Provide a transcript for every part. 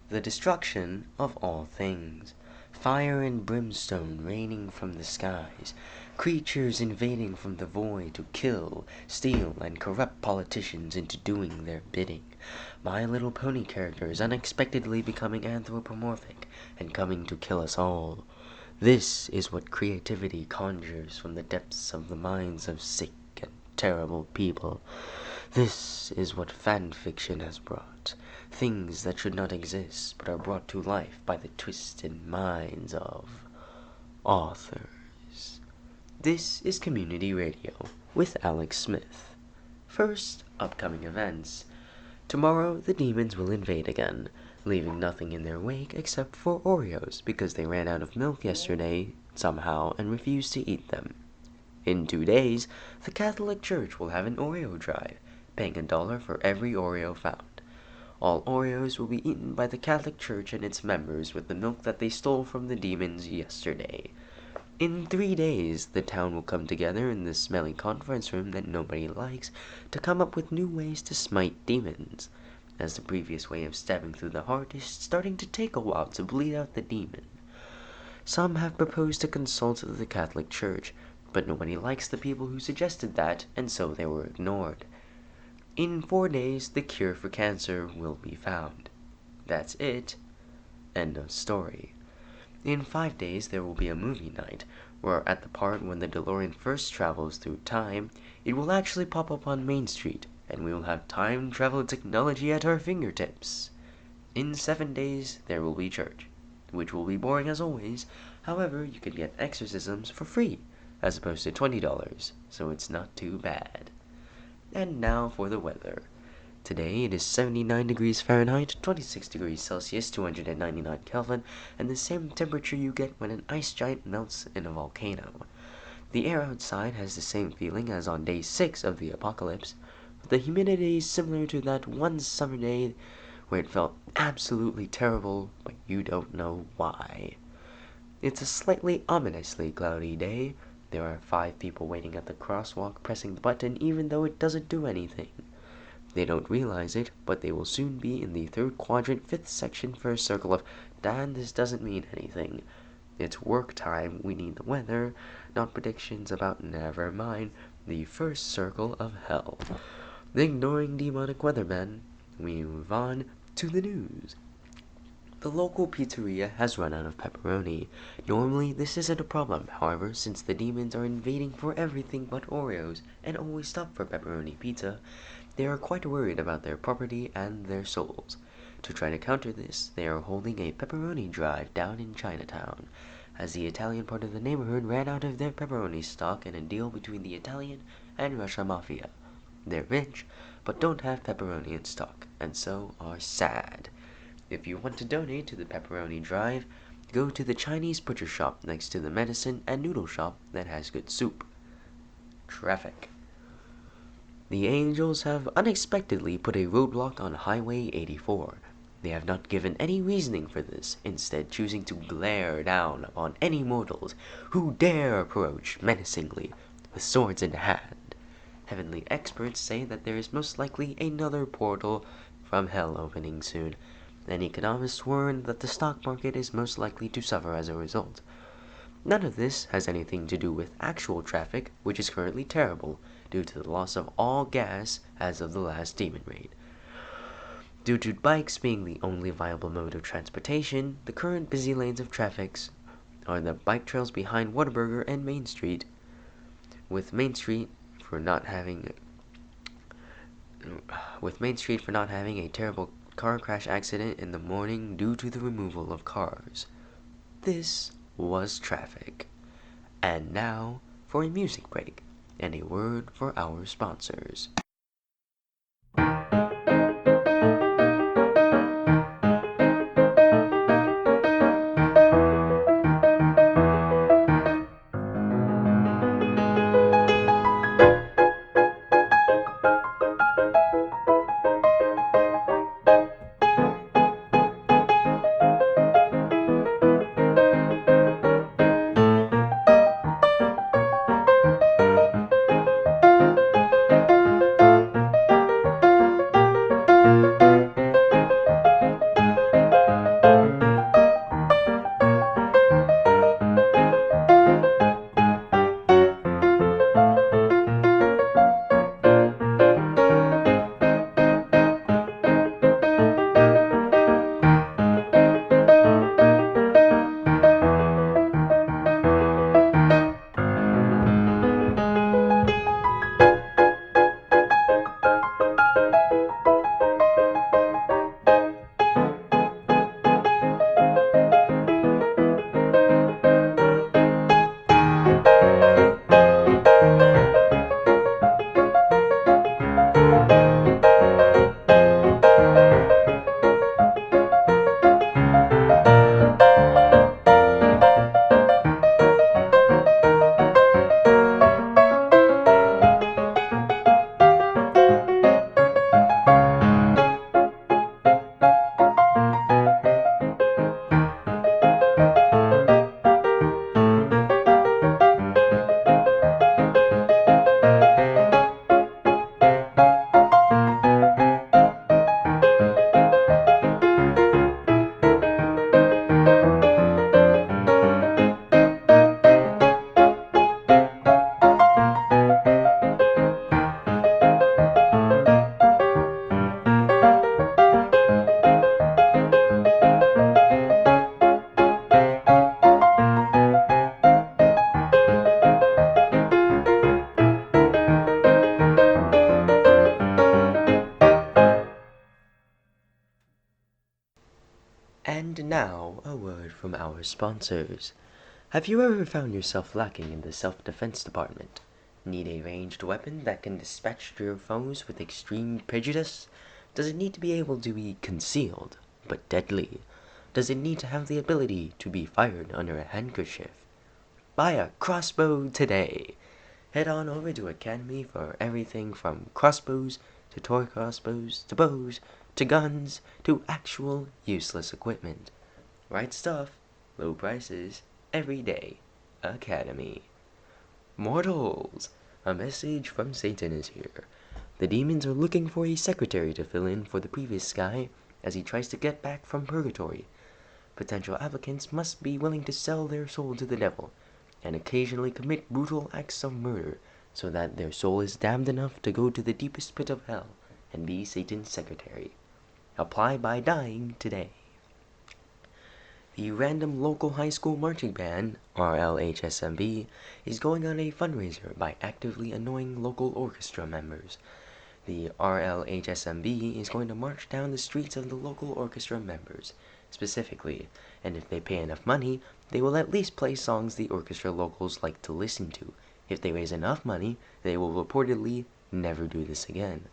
the destruction of all things, fire and brimstone raining from the skies, creatures invading from the void to kill, steal, and corrupt politicians into doing their bidding, My Little Pony characters unexpectedly becoming anthropomorphic and coming to kill us all. This is what creativity conjures from the depths of the minds of sick and terrible people. This is what fan fiction has brought. Things that should not exist, but are brought to life by the twisted minds of authors. This is Community Radio with Alex Smith. First, upcoming events. Tomorrow, the demons will invade again, leaving nothing in their wake except for Oreos because they ran out of milk yesterday somehow and refused to eat them. In 2 days, the Catholic Church will have an Oreo drive, paying $1 for every Oreo found. All Oreos will be eaten by the Catholic Church and its members with the milk that they stole from the demons yesterday. In 3 days, the town will come together in the smelly conference room that nobody likes to come up with new ways to smite demons, as the previous way of stabbing through the heart is starting to take a while to bleed out the demon. Some have proposed to consult the Catholic Church, but nobody likes the people who suggested that, and so they were ignored. In 4 days, the cure for cancer will be found. That's it. End of story. In 5 days, there will be a movie night, where at the part when the DeLorean first travels through time, it will actually pop up on Main Street, and we will have time travel technology at our fingertips. In 7 days, there will be church, which will be boring as always. However, you can get exorcisms for free, as opposed to $20, so it's not too bad. And now for the weather. Today it is 79 degrees Fahrenheit, 26 degrees Celsius, 299 Kelvin, and the same temperature you get when an ice giant melts in a volcano. The air outside has the same feeling as on day 6 of the apocalypse, but the humidity is similar to that one summer day where it felt absolutely terrible, but you don't know why. It's a slightly ominously cloudy day. There are 5 people waiting at the crosswalk pressing the button even though it doesn't do anything. They don't realize it, but they will soon be in the 3rd quadrant, 5th section, 1st circle of, Dan, this doesn't mean anything. It's work time, we need the weather, not predictions about, never mind, the 1st circle of hell. Ignoring demonic weathermen, we move on to the news. The local pizzeria has run out of pepperoni. Normally, this isn't a problem. However, since the demons are invading for everything but Oreos and always stop for pepperoni pizza, they are quite worried about their property and their souls. To try to counter this, they are holding a pepperoni drive down in Chinatown, as the Italian part of the neighborhood ran out of their pepperoni stock in a deal between the Italian and Russia mafia. They're rich, but don't have pepperoni in stock, and so are sad. If you want to donate to the pepperoni drive, go to the Chinese butcher shop next to the medicine and noodle shop that has good soup. Traffic. The Angels have unexpectedly put a roadblock on Highway 84. They have not given any reasoning for this, instead choosing to glare down upon any mortals who dare approach menacingly with swords in hand. Heavenly experts say that there is most likely another portal from hell opening soon, and economists warn that the stock market is most likely to suffer as a result. None of this has anything to do with actual traffic, which is currently terrible due to the loss of all gas as of the last demon raid. Due to bikes being the only viable mode of transportation, the current busy lanes of traffic are the bike trails behind Whataburger and Main Street, with Main Street for not having a terrible car crash accident in the morning due to the removal of cars. This was traffic. And now for a music break and a word for our sponsors. And now, a word from our sponsors. Have you ever found yourself lacking in the self-defense department? Need a ranged weapon that can dispatch your foes with extreme prejudice? Does it need to be able to be concealed, but deadly? Does it need to have the ability to be fired under a handkerchief? Buy a crossbow today! Head on over to Academy for everything from crossbows to toy crossbows to bows to guns to actual useless equipment. Right stuff, low prices, every day. Academy. Mortals! A message from Satan is here. The demons are looking for a secretary to fill in for the previous guy as he tries to get back from purgatory. Potential applicants must be willing to sell their soul to the devil and occasionally commit brutal acts of murder so that their soul is damned enough to go to the deepest pit of hell and be Satan's secretary. Apply by dying today. The Random Local High School Marching Band, RLHSMB, is going on a fundraiser by actively annoying local orchestra members. The RLHSMB is going to march down the streets of the local orchestra members, specifically, and if they pay enough money, they will at least play songs the orchestra locals like to listen to. If they raise enough money, they will reportedly never do this again.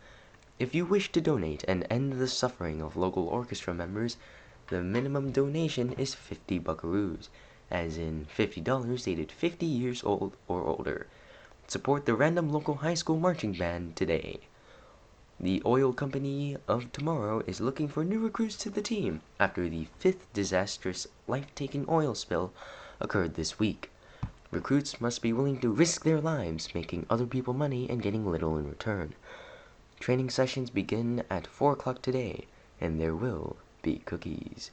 If you wish to donate and end the suffering of local orchestra members, the minimum donation is 50 buckaroos, as in $50 dated 50 years old or older. Support the Random Local High School Marching Band today. The oil company of tomorrow is looking for new recruits to the team after the 5th disastrous, life-taking oil spill occurred this week. Recruits must be willing to risk their lives, making other people money and getting little in return. Training sessions begin at 4 o'clock today, and there will be cookies.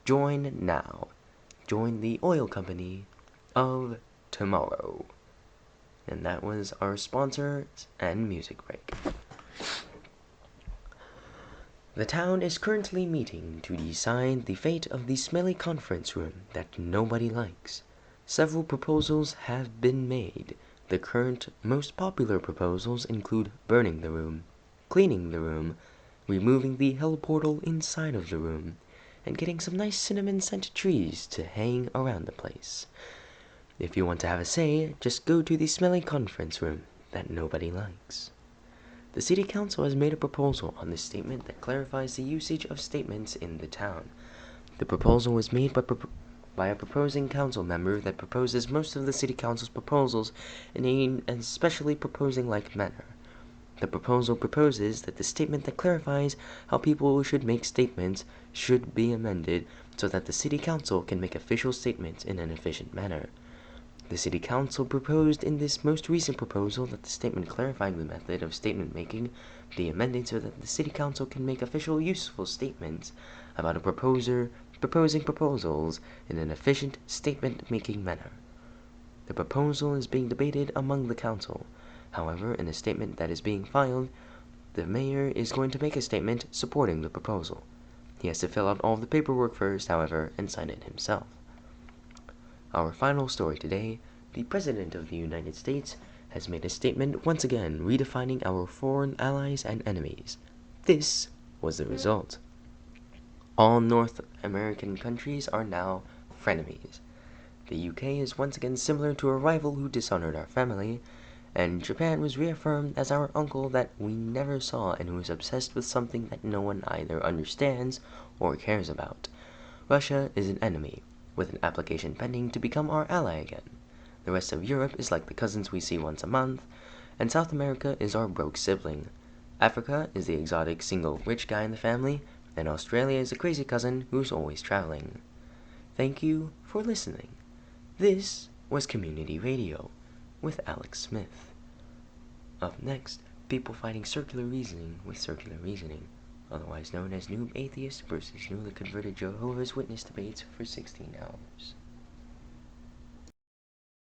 Join now. Join the oil company of tomorrow. And that was our sponsors and music break. The town is currently meeting to decide the fate of the smelly conference room that nobody likes. Several proposals have been made. The current most popular proposals include burning the room, cleaning the room, removing the hell portal inside of the room, and getting some nice cinnamon-scented trees to hang around the place. If you want to have a say, just go to the smelly conference room that nobody likes. The city council has made a proposal on this statement that clarifies the usage of statements in the town. The proposal was made by a proposing council member that proposes most of the city council's proposals in an especially proposing-like manner. The proposal proposes that the statement that clarifies how people should make statements should be amended so that the city council can make official statements in an efficient manner. The city council proposed in this most recent proposal that the statement clarifying the method of statement making be amended so that the city council can make official useful statements about a proposer proposing proposals in an efficient statement-making manner. The proposal is being debated among the council. However, in a statement that is being filed, the mayor is going to make a statement supporting the proposal. He has to fill out all the paperwork first, however, and sign it himself. Our final story today, the President of the United States has made a statement once again redefining our foreign allies and enemies. This was the result. All North American countries are now frenemies. The UK is once again similar to a rival who dishonored our family, and Japan was reaffirmed as our uncle that we never saw and who is obsessed with something that no one either understands or cares about. Russia is an enemy, with an application pending to become our ally again. The rest of Europe is like the cousins we see once a month, and South America is our broke sibling. Africa is the exotic single rich guy in the family, and Australia is a crazy cousin who's always traveling. Thank you for listening. This was Community Radio with Alex Smith. Up next, people fighting circular reasoning with circular reasoning, otherwise known as Noob Atheist versus newly converted Jehovah's Witness debates for 16 hours.